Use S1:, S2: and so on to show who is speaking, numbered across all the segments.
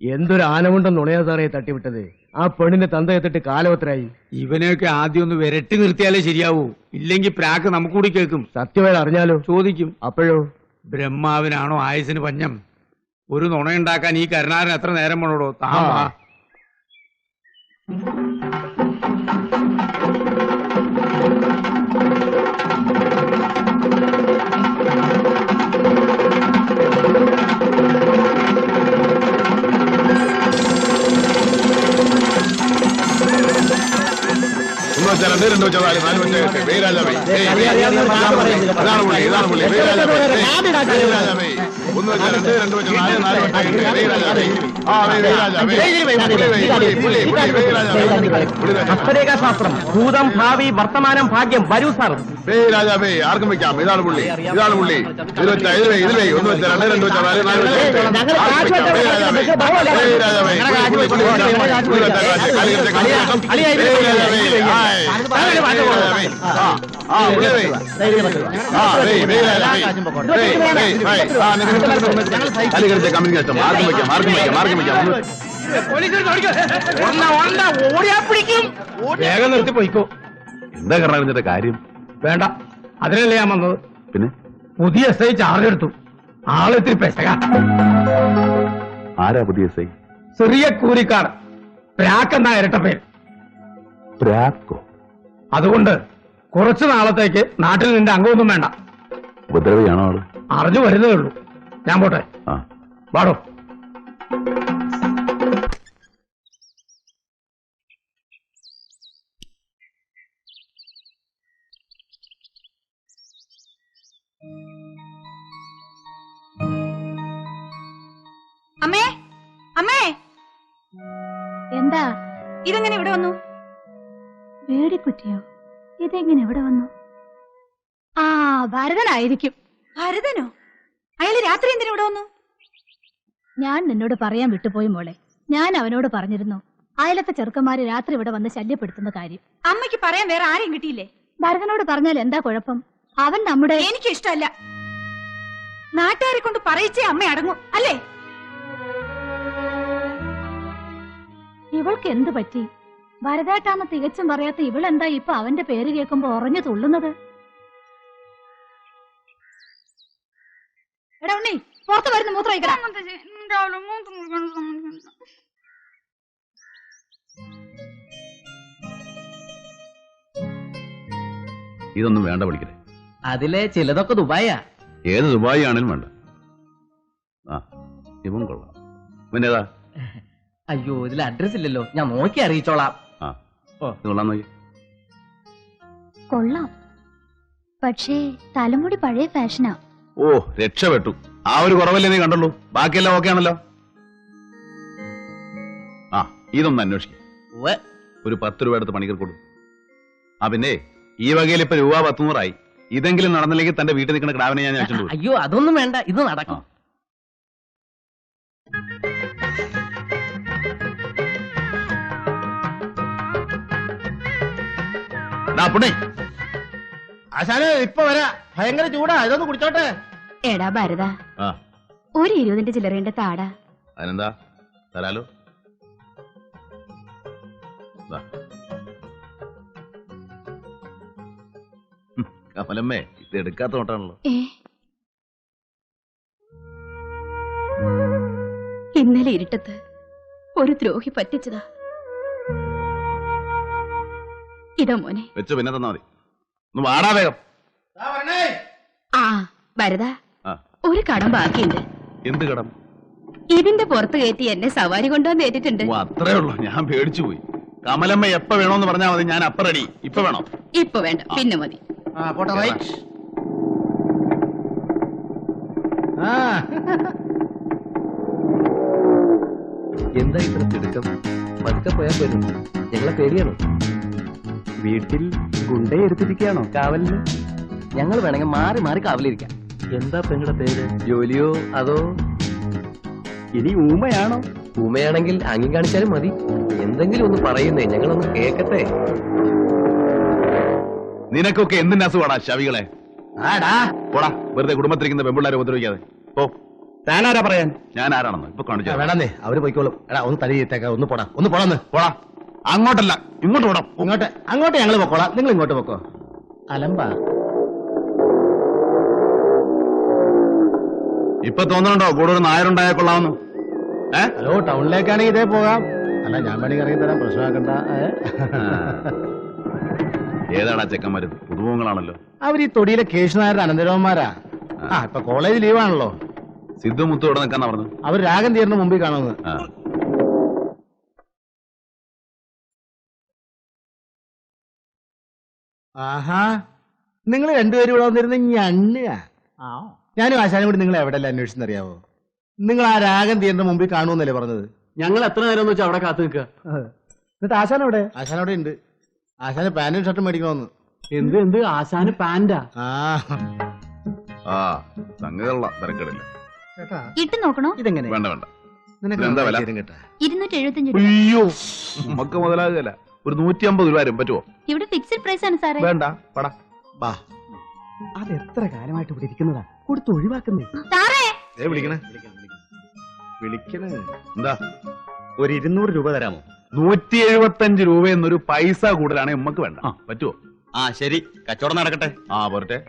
S1: എന്തൊരു ആനമുണ്ടം നുണയാ സാറേ തട്ടിവിട്ടത്. ആ പെണ്ണിന്റെ തന്തയെത്തിട്ട് കാലവത്രായി.
S2: ഇവനെയൊക്കെ ആദ്യം ഒന്ന് വിരട്ടി നിർത്തിയാലേ ശരിയാവൂ. ഇല്ലെങ്കിൽ പ്രാക്ക് നമുക്കൂടി കേൾക്കും.
S1: സത്യമായി അറിഞ്ഞാലോ?
S2: ചോദിക്കും.
S1: അപ്പോഴോ?
S2: ബ്രഹ്മാവിനാണോ ആയുസിന് പഞ്ഞം? ഒരു നുണയുണ്ടാക്കാൻ ഈ കരുണാരൻ എത്ര നേരം വേണോടോ? താമാ
S3: ശാസ്ത്രം ഭൂതം ഭാവി വർത്തമാനം ഭാഗ്യം. വരൂ സാർ.
S4: രാജാവേ ആർക്കും വെക്കാം. ഇതാണ് പുള്ളി, ഇതാണ് പുള്ളി.
S2: വേഗം നിർത്തി പോയിക്കോ.
S4: എന്താ കറങ്ങിന്റെ കാര്യം?
S2: വേണ്ട, അതിനല്ലേ ഞാൻ വന്നത്.
S4: പിന്നെ
S2: പുതിയ SI ചാർജ് എടുത്തു. ആളെത്തിരി പെശക.
S4: ആരാ പുതിയ SI?
S2: ചെറിയ കൂലിക്കാർ. പ്രാക്കെന്നാ ഇരട്ട പേര്.
S4: പ്രാക്കോ?
S2: അതുകൊണ്ട് കുറച്ചു നാളത്തേക്ക് നാട്ടിൽ നിന്റെ അംഗമൊന്നും വേണ്ട.
S4: ഉപദ്രവിയാണോ ആള്?
S2: അറിഞ്ഞു വരുന്നേ ഉള്ളൂ. ഞാൻ പോട്ടെ. വാടോ.
S5: അമ്മേ, അമ്മേ,
S6: എന്താ
S5: ഇതെങ്ങനെ ഇവിടെ വന്നു?
S6: വേടിക്കുറ്റിയോ? ഇതെങ്ങനെ ഇവിടെ വന്നു? ആ, ഭരതനായിരിക്കും.
S5: ഭരതനോ? അയാള് രാത്രി എന്തിനാ ഇവിടെ വന്നു?
S6: ഞാൻ നിന്നോട് പറയാൻ വിട്ടുപോയി മോളെ. ഞാൻ അവനോട് പറഞ്ഞിരുന്നു അയലത്തെ ചെറുക്കന്മാര് രാത്രി ഇവിടെ വന്ന് ശല്യപ്പെടുത്തുന്ന കാര്യം.
S5: അമ്മയ്ക്ക് പറയാൻ വേറെ ആരെയും കിട്ടിയില്ലേ?
S6: ഭരതനോട് പറഞ്ഞാൽ എന്താ കുഴപ്പം? അവൻ നമ്മുടെ...
S5: എനിക്ക് ഇഷ്ടമല്ല. നാട്ടുകാരെ കൊണ്ട് പറയിച്ചേ അമ്മ അടങ്ങും അല്ലേ?
S6: ഇവൾക്ക് എന്ത് പറ്റി? ഭരതേട്ടാന്ന് തികച്ചും പറയാത്ത ഇവളെന്താ ഇപ്പൊ അവന്റെ പേര് കേൾക്കുമ്പോ ഉറഞ്ഞു തുള്ളുന്നത്? എടാ ഉണ്ണി, പുറത്ത് വരുന്ന മൂത്രം ഒഴിക്കടാ.
S4: ഇതൊന്നും വേണ്ട പഠിക്കണേ.
S3: അതിലെ ചിലതൊക്കെ ദുബായാ.
S4: ഏത് ദുബായി ആണെങ്കിലും വേണ്ട. ഇവൻ കൊള്ളാം. പിന്നേതാ?
S3: അയ്യോ, ഇതിൽ അഡ്രസ് ഇല്ലല്ലോ. ഞാൻ നോക്കി അറിയിച്ചോളാം.
S4: കൊള്ളാൻ നോക്കി.
S6: കൊള്ളാം, പക്ഷേ തലമുടി പഴയ ഫാഷനാ.
S4: ഓ, രക്ഷപ്പെട്ടു. ആ ഒരു കുറവല്ലേ നീ കണ്ടുള്ളൂ. ബാക്കിയെല്ലാം ഓക്കെ ആണല്ലോ. ഇതൊന്ന് അന്വേഷിക്കും. ഒരു 10 രൂപ എടുത്ത് പണിക്കർ കൊടുക്കും. പിന്നെ ഈ വകയിൽ ഇപ്പൊ രൂപ 100 ഇതെങ്കിലും നടന്നില്ലെങ്കിൽ തന്റെ വീട്ടിൽ നിൽക്കുന്ന കിടാവിനെ ഞാൻ വെച്ചിട്ടുണ്ട്.
S3: അയ്യോ, അതൊന്നും വേണ്ട, ഇത് നടക്കും.
S1: ആശാനെ ഇപ്പൊ വരാ. ഭയങ്കര ചൂടാ. ഇതൊന്ന് കുടിച്ചോട്ടെ.
S6: എടാ ഭരത, ഒരു 20 ചില്ലറേന്റെ താടാ.
S4: അതിനെന്താ, തരാലോ. കമലമ്മേ, ഇത് എടുക്കാത്ത നോട്ടാണല്ലോ.
S6: ഇന്നലെ ഇരുട്ടത്ത് ഒരു ദ്രോഹി പറ്റിച്ചതാ. ഇതാ മോനെ.
S4: വെച്ചു, പിന്നെ തന്നാ മതി. ഒന്ന് വാടാ വേഗം.
S6: ആ ഭരത, ഒരു കടം ബാക്കിയുണ്ട്.
S4: എന്ത് കടം?
S6: ഇതിന്റെ പുറത്ത് കയറ്റി എന്നെ സവാരി കൊണ്ടുവന്ന് ഏറ്റിട്ടുണ്ട്.
S4: അത്രേ ഉള്ളൂ. ഞാൻ പേടിച്ചു പോയി. കമലമ്മ എപ്പ വേണോന്ന് പറഞ്ഞാൽ മതി. ഞാൻ അപ്പ റെഡി. ഇപ്പൊ വേണോ?
S6: ഇപ്പൊ വേണ്ട, പിന്നെ മതി.
S3: എന്താ ഇത്ര തിടുക്കം? പതുക്കെ പോയാൽ പോലും. ഞങ്ങളെ പേടിയാണോ? വീട്ടിൽ ഗുണ്ടയെ എടുത്തിരിക്കുകയാണോ കാവലിന്? ഞങ്ങൾ വേണമെങ്കിൽ മാറി മാറി കാവലിരിക്കാം. എന്താ പെങ്ങളുടെ പേര്? ജോലിയോ അതോ ഇനി ഊമയാണോ? ഊമയാണെങ്കിൽ ആംഗ്യം കാണിച്ചാലും മതി. എന്തെങ്കിലും ഒന്ന് പറയുന്നേ, ഞങ്ങളൊന്ന് കേക്കട്ടെ.
S4: നിനക്കൊക്കെ എന്തിന്റെ അസുഖമാടാ ശവികളെ? പോടാ, വെറുതെ കുടുംബത്തിരിക്കുന്ന പെമ്പിള്ളാരെ ഉപദ്രവിക്കാതെ. ഓ,
S1: താനാരാ പറയാൻ?
S4: ഞാൻ ആരാണെന്ന് ഇപ്പൊ കാണിച്ചു തരാം.
S1: വേണമെന്നേ അവര് പോയിക്കോളും. എടാ ഒന്ന് തലയിത്തേക്ക, ഒന്ന് പോടാന്ന്.
S4: പോടാ, അങ്ങോട്ടല്ല ഇങ്ങോട്ട് പോടാം.
S1: അങ്ങോട്ട് ഞങ്ങൾ പൊക്കോളാം, നിങ്ങൾ ഇങ്ങോട്ട് പൊക്കോ. അലമ്പാ.
S4: ഇപ്പൊ തോന്നുന്നുണ്ടോ കൂടെ ഒരു നായരുണ്ടായാൽ കൊള്ളാമെന്ന്?
S1: ഹലോ, ടൗണിലേക്കാണെങ്കിൽ ഇതേ പോകാം. അല്ല, ഞാൻ വേണമെങ്കിൽ ഇറങ്ങി തരാം, പ്രശ്നമാക്കണ്ട.
S4: ഏതാടാ ചെക്കന്മാര്? പുതുമുഖങ്ങളാണല്ലോ.
S1: അവർ ഈ തൊടിയിലെ കേശുനായരുടെ അനന്തരവന്മാരാ. ഇപ്പൊ കോളേജ് ലീവാണല്ലോ.
S4: സിദ്ധു മുത്തു ഇവിടെ നിൽക്കാന്നാ പറഞ്ഞു.
S1: അവർ രാഗം തീർന്ന് മുമ്പിൽ കാണുന്നത്. ആഹാ, നിങ്ങൾ രണ്ടുപേരും ഇവിടെ വന്നിരുന്ന ഞണ്ണുക. ഞാനും ആശാനും കൂടി നിങ്ങൾ എവിടെയല്ല അന്വേഷിച്ചെന്നറിയാവോ? നിങ്ങൾ ആ രാഗം തീർന്ന മുമ്പിൽ കാണുമെന്നല്ലേ പറഞ്ഞത്?
S3: ഞങ്ങൾ എത്ര നേരം എന്ന് വെച്ചാൽ അവിടെ കാത്തു നിൽക്കുക.
S1: എന്നിട്ട് ആശാനവിടെ? ആശാനവിടെ ഉണ്ട്. ആശാന് പാന്റും ഷർട്ടും മേടിക്കണമെന്ന്.
S3: എന്ത് ആശാന് പാന്റാ?
S4: സംഗതിയുള്ള തിരക്കിടില്ല.
S5: ഇട്ട് നോക്കണോ?
S1: ഇതെങ്ങനെ?
S4: വേണ്ട എന്താ വില?
S5: 275 രൂപ.
S4: അയ്യോ, നമുക്ക് മുതലാകുകയല്ല. ഒരു 150 രൂപ വരും. പറ്റുമോ?
S5: ഇവിടെ ഫിക്സഡ് പ്രൈസ് ആണ് സാറേ.
S4: വേണ്ട, പടാ.
S1: അത് എത്ര കാലമായിട്ട് ഇവിടെ ഇരിക്കുന്നതാ, കൊടുത്ത് ഒഴിവാക്കുന്നേ.
S5: സാറേ
S1: വിളിക്കണേ.
S4: എന്താ?
S1: ഒരു 200 രൂപ തരാമോ?
S4: 175 രൂപ എന്നൊരു പൈസ കൂടുതലാണെങ്കിൽ ഉമ്മക്ക് വേണ്ട. പറ്റുമോ?
S3: ശരി, കച്ചവടം നടക്കട്ടെ.
S4: പോരട്ടെ.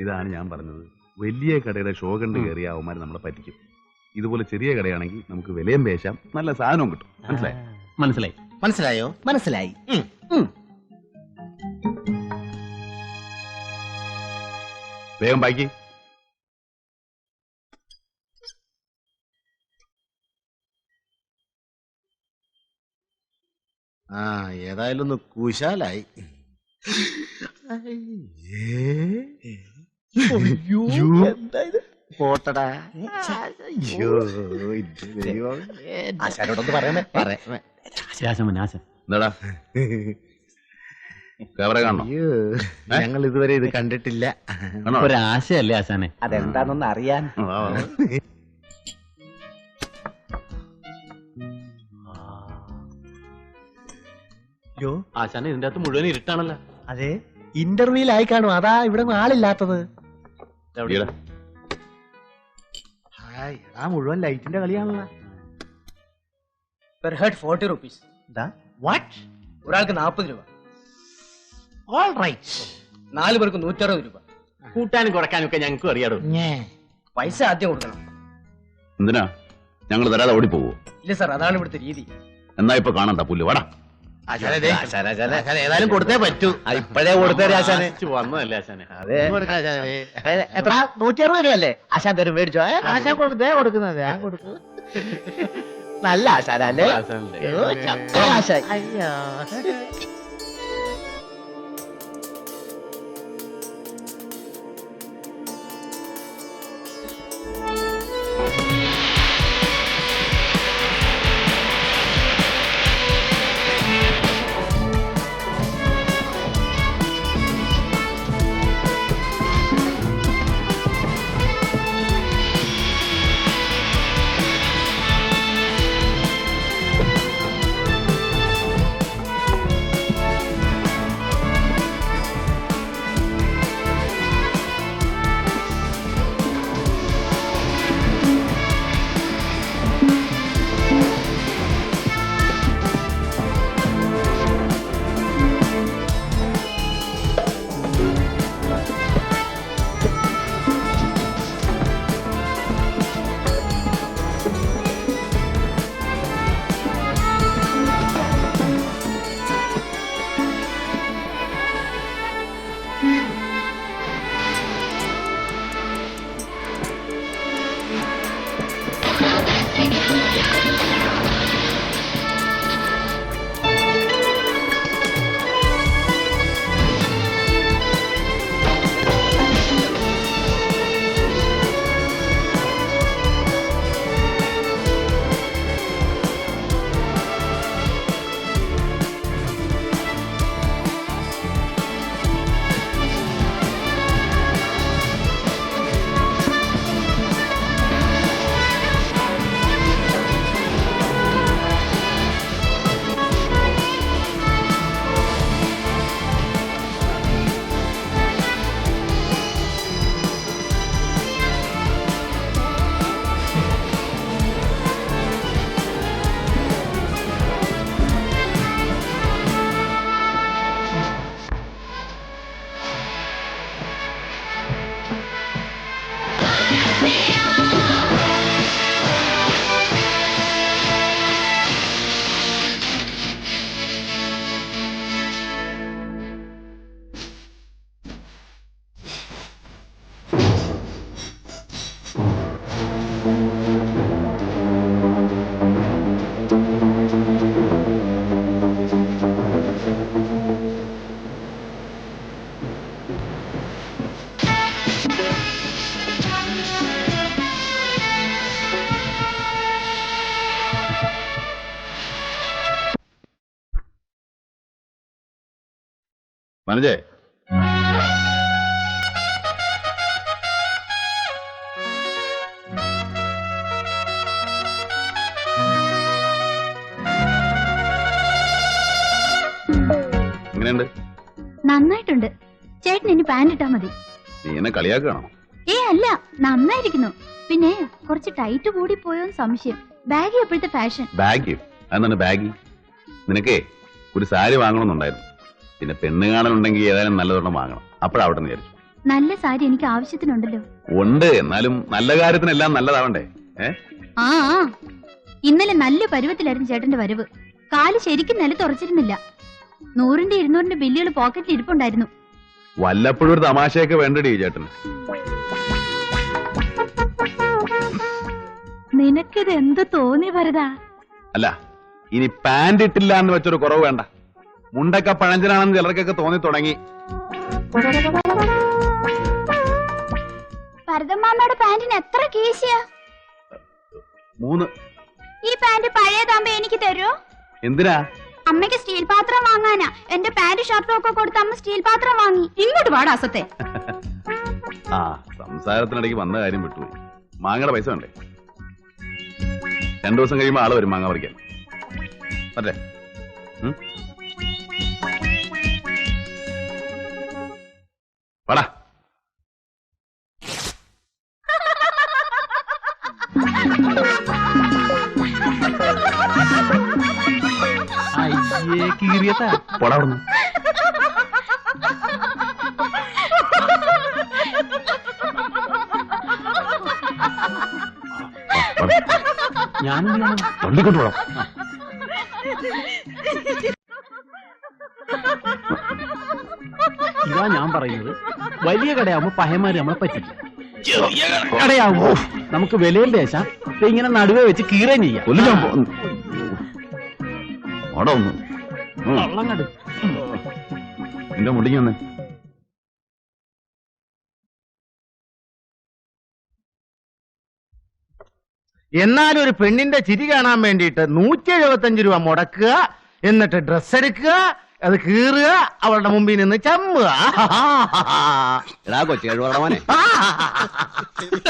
S4: ഇതാണ് ഞാൻ പറഞ്ഞത്. വലിയ കടയുടെ ഷോ കണ്ട് കയറിയ അവന്മാര് നമ്മളെ പറ്റിക്കും. ഇതുപോലെ ചെറിയ കടയാണെങ്കിൽ നമുക്ക് വിലയും പേശാം, നല്ല സാധനവും കിട്ടും.
S3: മനസ്സിലായോ? മനസ്സിലായി.
S4: വേഗം ബാക്കി.
S1: ഏതായാലും ഒന്ന് കുശാലായി. പോട്ടടാ. ആശാനോടൊന്ന് പറയണേ.
S4: എന്താടാ ക്യാമറ കാണണോ?
S1: ഞങ്ങൾ ഇതുവരെ ഇത് കണ്ടിട്ടില്ല.
S3: ഒരാശയല്ലേ ആശാനെ?
S1: അതെന്താണെന്ന് അറിയാൻ.
S3: ആശാനെ, ഇതിന്റെ അകത്ത് മുഴുവൻ ഇരുട്ടാണല്ലോ.
S1: അതെ, ഇന്റർവ്യൂലായി കാണും. അതാ ഇവിടെ ആളില്ലാത്തത്. മുഴുവൻ ലൈറ്റിന്റെ കളിയാണല്ലോ.
S7: Per head 40 rupees. ഒരാൾക്ക് 40 രൂപ.
S1: All right.
S7: 4 പേർക്ക് 160 രൂപ.
S3: കൂട്ടാനും കുറയ്ക്കാനും ഒക്കെ ഞങ്ങൾക്കും അറിയാടോ.
S7: പൈസ ആദ്യം കൊടുക്കണം.
S4: എന്തിനാ? ഞങ്ങൾ തരാതെ ഓടിപ്പോവോ?
S7: ഇല്ല സാർ, അതാണ് ഇവിടുത്തെ രീതി.
S4: എന്നാ ഇപ്പൊ കാണണ്ട പുല്ല്. വാടാ.
S1: ഏതായാലും കൊടുത്തേ പറ്റൂ. ഇപ്പഴേ കൊടുത്തേ ആശാനെ.
S3: വന്നതല്ലേ ആശാനെ?
S1: എത്ര? 160 രൂപയല്ലേ ആശാൻ തരും? മേടിച്ചോ? ആശാൻ കൊടുത്തേ കൊടുക്കുന്നത്. ഞാൻ കൊടുക്കും. നല്ല ആശാനല്ലേ? ആശാൻ. അയ്യോ,
S4: മനജേ, എങ്ങനെയുണ്ട്?
S6: നന്നായിട്ടുണ്ട്. ചേട്ടൻ ഇനി പാന്റ് ഇട്ടാ മതി.
S4: നീ എന്നെ കളിയാക്കുകയാണോ?
S6: അല്ല, നന്നായിരിക്കുന്നു. പിന്നെ കുറച്ച് ടൈറ്റ് കൂടി പോയോന്ന് സംശയം. ബാഗി എപ്പോഴത്തെ ഫാഷൻ.
S4: ബാഗി? അതെന്താണ് ബാഗി? നിനക്കേ ഒരു സാരി വാങ്ങണമെന്നുണ്ടായിരുന്നു. പിന്നെ പെണ്ണ് കാണലുണ്ടെങ്കിൽ ഏതായാലും നല്ലതൊരെണ്ണം വാങ്ങണം. അപ്പോഴാവട്ടെ എന്ന് വിചാരിച്ചു.
S6: നല്ല സാരി എനിക്ക് ആവശ്യത്തിനുണ്ടല്ലോ.
S4: ഉണ്ട്, എന്നാലും നല്ല കാര്യത്തിനെല്ലാം നല്ലതാവണ്ടേ?
S6: ആ ഇന്നലെ നല്ല പരുവത്തിലായിരുന്നു ചേട്ടന്റെ വരവ്. കാല് ശരിക്കും നിലത്തുറച്ചിരുന്നില്ല. 100ന്റെ 200ന്റെ ബില്ലുകൾ പോക്കറ്റിൽ ഇരിപ്പുണ്ടായിരുന്നു.
S4: വല്ലപ്പോഴും ഒരു തമാശയൊക്കെ വേണ്ടടി ചേട്ടന്.
S6: നിനക്കിത് എന്ത് തോന്നി വരതാ?
S4: അല്ല, ഇനി പാന്റ് ഇട്ടില്ല എന്ന് വെച്ചൊരു കുറവ് വേണ്ട. മുണ്ടൊക്കെ പഴഞ്ചനാണെന്ന് ചിലർക്കൊക്കെ തോന്നി തുടങ്ങി.
S6: ഭരതമ്മാമ്മയുടെ പാന്റിന് എത്ര കീശയാ?
S4: 3.
S6: ഈ പാന്റ് പഴയതാകുമ്പോ എനിക്ക് തരുമോ?
S4: എന്തിനാ?
S6: അമ്മയ്ക്ക് സ്റ്റീൽ പാത്രം വാങ്ങാനാ. എന്റെ പാന്റ് ഷർട്ടും ഒക്കെ കൊടുത്ത് അമ്മ സ്റ്റീൽ പാത്രം വാങ്ങി.
S5: ഇങ്ങോട്ട് വാടാസത്തെ.
S4: ആ, സംസാരത്തിനിടയ്ക്ക് വന്ന കാര്യം വിട്ടുപോയി. മാങ്ങയുടെ പൈസ വേണ്ടേ? 2 ദിവസം കഴിയുമ്പോ ആള് വരും മാങ്ങ പറിക്കാൻ. അല്ലേ? വാടാ. പോടാ അവിടുന്ന്.
S3: ഞാനെന്ത്
S4: വണ്ടിക്കൊണ്ട് പോടാം.
S3: ഇതാ ഞാൻ പറയുന്നത്. വലിയ കടയാവുമ്പോ പഹയന്മാര് നമ്മളെ പറ്റില്ല. കടയാവുമ്പോ നമുക്ക് വിലയും ദേശം ഇങ്ങനെ നടുവേ വെച്ച് കീറേം ചെയ്യാം. വള്ളം കണ്ട്
S4: എന്റെ മുടിക്ക് വന്നേ.
S1: എന്നാലും ഒരു പെണ്ണിന്റെ ചിരി കാണാൻ വേണ്ടിയിട്ട് 175 രൂപ മുടക്കുക, എന്നിട്ട് ഡ്രസ് എടുക്കുക, അത് കീറുക, അവളുടെ മുമ്പിൽ നിന്ന് ചമ്മുക.
S7: എടാ കൊച്ചു കഴിവറവനെ,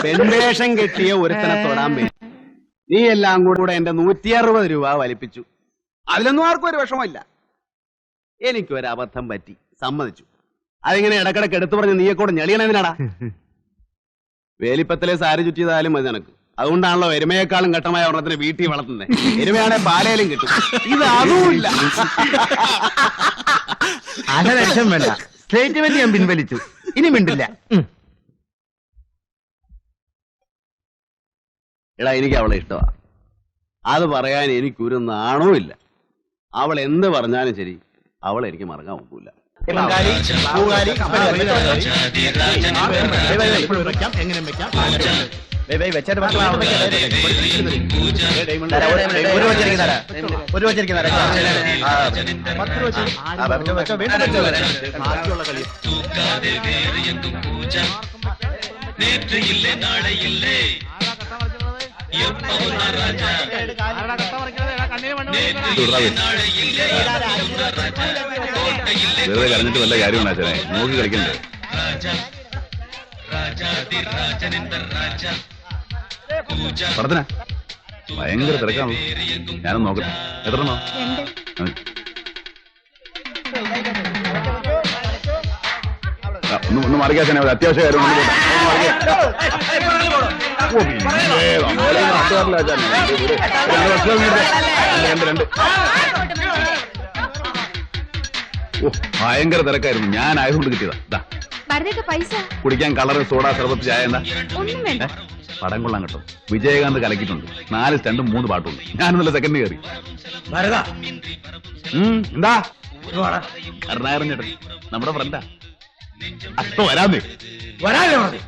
S7: പെൺവേഷം കെട്ടിയ ഒരുത്തനെ തൊടാൻ വേണ്ടി നീ എല്ലാം കൂടെ എന്റെ 160 രൂപ വലിപ്പിച്ചു. അതിലൊന്നും ആർക്കും ഒരു വിഷമമില്ല. എനിക്കൊരു അബദ്ധം പറ്റി, സമ്മതിച്ചു. അതിങ്ങനെ ഇടക്കിടക്ക് എടുത്തു പറഞ്ഞ് നീയെ കൂടെ ഞെളിയണെന്തിനാടാ? വേലിപ്പത്തിലെ സാരി ചുറ്റിയതായാലും മതി നിനക്ക്. അതുകൊണ്ടാണല്ലോ എരുമയെക്കാളും ഘട്ടമായ ഒരെണ്ണത്തിന് വീട്ടിൽ വളർത്തുന്നത്. എരുമയാണെ പാലയിലും കിട്ടും, ഇത് അതുമില്ല.
S1: അലക്ഷം വേണ്ട, സ്റ്റേറ്റ്മെന്റ് ഞാൻ പിൻവലിച്ചു. ഇനി മിണ്ടില്ല.
S7: എടാ, എനിക്ക് അവളെ ഇഷ്ടമാ. അത് പറയാൻ എനിക്കൊരു നാണവും ഇല്ല. അവൾ എന്ത് പറഞ്ഞാലും ശരി, അവളെ എനിക്ക് മറക്കാൻ ഒക്കില്ല.
S4: വെറുതെ കളഞ്ഞിട്ട് വല്ല കാര്യമാണ് അച്ഛനെ, നോക്കി കളിക്കണ്ടേ? പടത്തിനാ ഭയങ്കര തിരക്കാണല്ലോ. ഞാനൊന്ന് നോക്കട്ടെ. എത്രണ്ണോ? ഒന്ന് മറിക്കാച്ചനെ, ഒരു അത്യാവശ്യ കാര്യം. ഭയങ്കര തിരക്കായിരുന്നു. ഞാനായതുകൊണ്ട് കിട്ടിയതാ.
S6: പൈസ
S4: കുടിക്കാൻ കളറ്, സോഡ, സർബത്ത്, ചായ എന്താ?
S6: ഒന്നും വേണ്ട.
S4: പടം കൊള്ളാൻ കേട്ടോ. വിജയകാന്ത് കലക്കിയിട്ടുണ്ട്. 4 സ്റ്റണ്ടും 3 പാട്ടുണ്ട്. ഞാനും നല്ല സെക്കൻഡ് കയറി.
S2: ഭരത
S4: എന്താ കരുണാകരൻ ചേട്ടൻ നമ്മുടെ ഫ്രണ്ടാ. അപ്പൊ വരാന്നേ.
S2: വരാനേ പറഞ്ഞു.